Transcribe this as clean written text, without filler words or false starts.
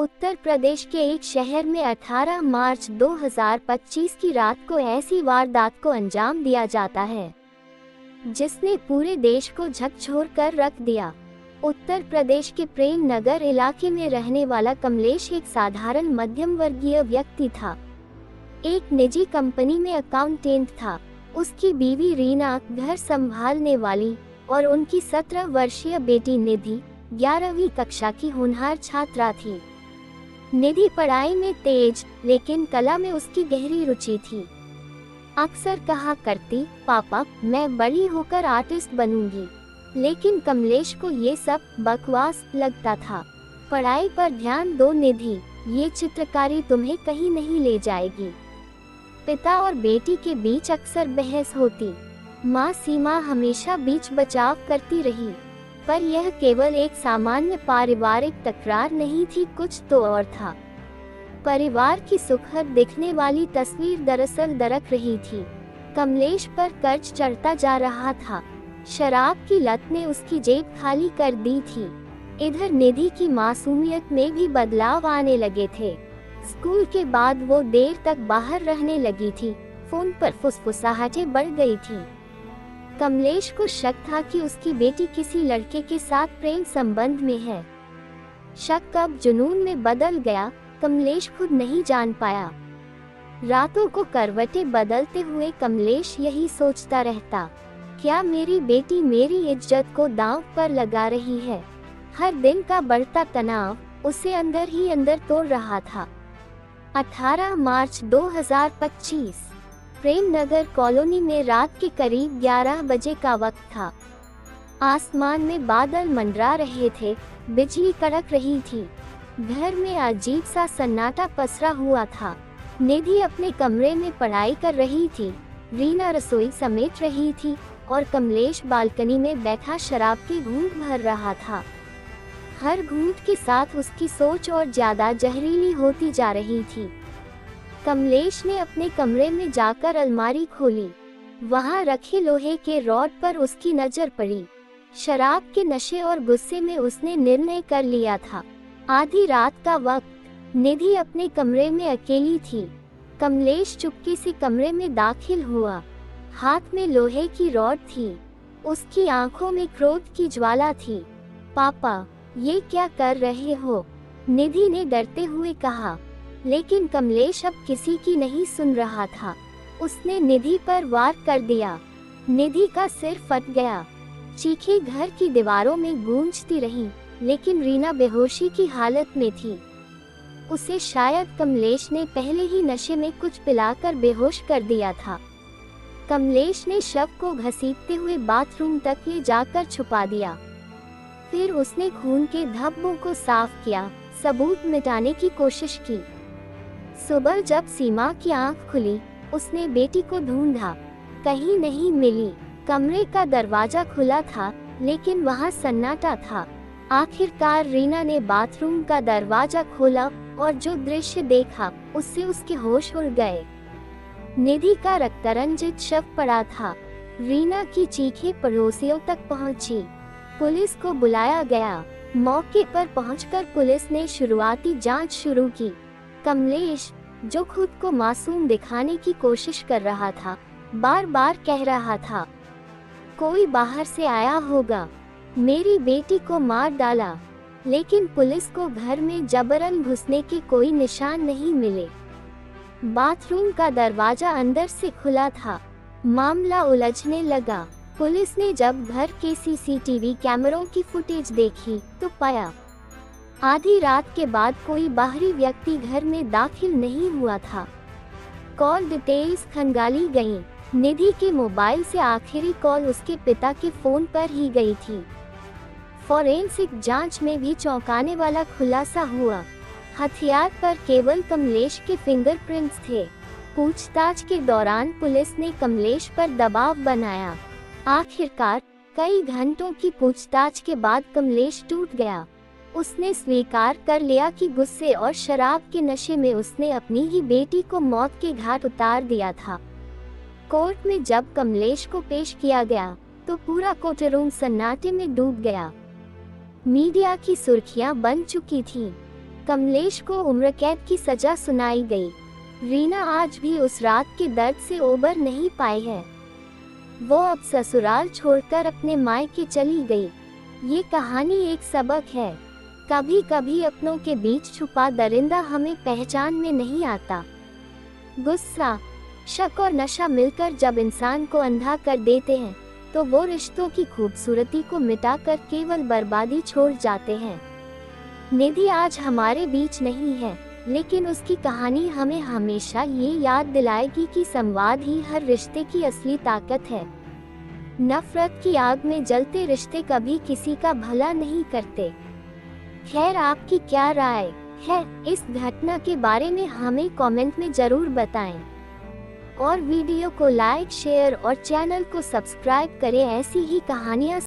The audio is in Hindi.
उत्तर प्रदेश के एक शहर में 18 मार्च 2025 की रात को ऐसी वारदात को अंजाम दिया जाता है जिसने पूरे देश को झकझोर कर रख दिया। उत्तर प्रदेश के प्रेम नगर इलाके में रहने वाला कमलेश एक साधारण मध्यम वर्गीय व्यक्ति था। एक निजी कंपनी में अकाउंटेंट था। उसकी बीवी रीना घर संभालने वाली और उनकी 17 वर्षीय बेटी निधि 11वीं कक्षा की होनहार छात्रा थी। निधि पढ़ाई में तेज, लेकिन कला में उसकी गहरी रुचि थी। अक्सर कहा करती, पापा मैं बड़ी होकर आर्टिस्ट बनूंगी, लेकिन कमलेश को ये सब बकवास लगता था। पढ़ाई पर ध्यान दो निधि, ये चित्रकारी तुम्हें कहीं नहीं ले जाएगी। पिता और बेटी के बीच अक्सर बहस होती। माँ सीमा हमेशा बीच बचाव करती रही, पर यह केवल एक सामान्य पारिवारिक तकरार नहीं थी, कुछ तो और था। परिवार की सुखद दिखने वाली तस्वीर दरअसल दरक रही थी। कमलेश पर कर्ज चढ़ता जा रहा था। शराब की लत ने उसकी जेब खाली कर दी थी। इधर निधि की मासूमियत में भी बदलाव आने लगे थे। स्कूल के बाद वो देर तक बाहर रहने लगी थी। फोन पर फुसफुसाहटें बढ़ गई थी। कमलेश को शक था कि उसकी बेटी किसी लड़के के साथ प्रेम संबंध में है। शक कब जुनून में बदल गया, कमलेश खुद नहीं जान पाया। रातों को करवटें बदलते हुए कमलेश यही सोचता रहता, क्या मेरी बेटी मेरी इज्जत को दांव पर लगा रही है। हर दिन का बढ़ता तनाव उसे अंदर ही अंदर तोड़ रहा था। 18 मार्च 2025 प्रेम नगर कॉलोनी में रात के करीब 11 बजे का वक्त था। आसमान में बादल मंडरा रहे थे, बिजली कड़क रही थी। घर में अजीब सा सन्नाटा पसरा हुआ था। निधि अपने कमरे में पढ़ाई कर रही थी, रीना रसोई समेट रही थी और कमलेश बालकनी में बैठा शराब की घूंट भर रहा था। हर घूंट के साथ उसकी सोच और ज्यादा जहरीली होती जा रही थी। कमलेश ने अपने कमरे में जाकर अलमारी खोली। वहां रखे लोहे के रॉड पर उसकी नजर पड़ी। शराब के नशे और गुस्से में उसने निर्णय कर लिया था। आधी रात का वक्त, निधि अपने कमरे में अकेली थी। कमलेश चुपके से कमरे में दाखिल हुआ। हाथ में लोहे की रॉड थी। उसकी आंखों में क्रोध की ज्वाला थी। पापा, ये क्या कर रहे हो? निधि ने डरते हुए कहा, लेकिन कमलेश अब किसी की नहीं सुन रहा था। उसने निधि पर वार कर दिया। निधि का सिर फट गया। चीखें घर की दीवारों में गूंजती रहीं, लेकिन रीना बेहोशी की हालत में थी। उसे शायद कमलेश ने पहले ही नशे में कुछ पिलाकर बेहोश कर दिया था। कमलेश ने शव को घसीटते हुए बाथरूम तक ले जाकर छुपा दिया। फिर उसने खून के धब्बों को साफ किया, सबूत मिटाने की कोशिश की। सुबह जब सीमा की आंख खुली, उसने बेटी को ढूंढा, कहीं नहीं मिली। कमरे का दरवाजा खुला था, लेकिन वहां सन्नाटा था। आखिरकार रीना ने बाथरूम का दरवाजा खोला और जो दृश्य देखा, उससे उसके होश उड़ गए। निधि का रक्तरंजित शव पड़ा था। रीना की चीखें पड़ोसियों तक पहुंची। पुलिस को बुलाया गया। मौके पर पहुंचकर पुलिस ने शुरुआती जांच शुरू की। कमलेश, जो खुद को मासूम दिखाने की कोशिश कर रहा था, बार बार कह रहा था, कोई बाहर से आया होगा, मेरी बेटी को मार डाला। लेकिन पुलिस को घर में जबरन घुसने के कोई निशान नहीं मिले। बाथरूम का दरवाजा अंदर से खुला था। मामला उलझने लगा। पुलिस ने जब घर के सीसीटीवी कैमरों की फुटेज देखी तो पाया, आधी रात के बाद कोई बाहरी व्यक्ति घर में दाखिल नहीं हुआ था। कॉल डिटेल्स खंगाली गईं। निधि के मोबाइल से आखिरी कॉल उसके पिता के फोन पर ही गई थी। फोरेंसिक जांच में भी चौंकाने वाला खुलासा हुआ। हथियार पर केवल कमलेश के फिंगरप्रिंट्स थे। पूछताछ के दौरान पुलिस ने कमलेश पर दबाव बनाया। आखिरकार कई घंटों की पूछताछ के बाद कमलेश टूट गया। उसने स्वीकार कर लिया कि गुस्से और शराब के नशे में उसने अपनी ही बेटी को मौत के घाट उतार दिया था। कोर्ट में जब कमलेश को पेश किया गया तो पूरा कोर्टरूम सन्नाटे में डूब गया। मीडिया की सुर्खियां बन चुकी थीं। कमलेश को उम्र कैद की सजा सुनाई गई। रीना आज भी उस रात के दर्द से उबर नहीं पाई है। वो अब ससुराल छोड़कर अपने मायके चली गई। ये कहानी एक सबक है। कभी कभी अपनों के बीच छुपा दरिंदा हमें पहचान में नहीं आता। गुस्सा, शक और नशा मिलकर जब इंसान को अंधा कर देते हैं तो वो रिश्तों की खूबसूरती को मिटाकर केवल बर्बादी छोड़ जाते हैं। निधि आज हमारे बीच नहीं है, लेकिन उसकी कहानी हमें हमेशा ये याद दिलाएगी कि संवाद ही हर रिश्ते की असली ताकत है। नफरत की आग में जलते रिश्ते कभी किसी का भला नहीं करते। खैर, आपकी क्या राय है इस घटना के बारे में हमें कमेंट में जरूर बताएं। और वीडियो को लाइक, शेयर और चैनल को सब्सक्राइब करें ऐसी ही कहानियाँ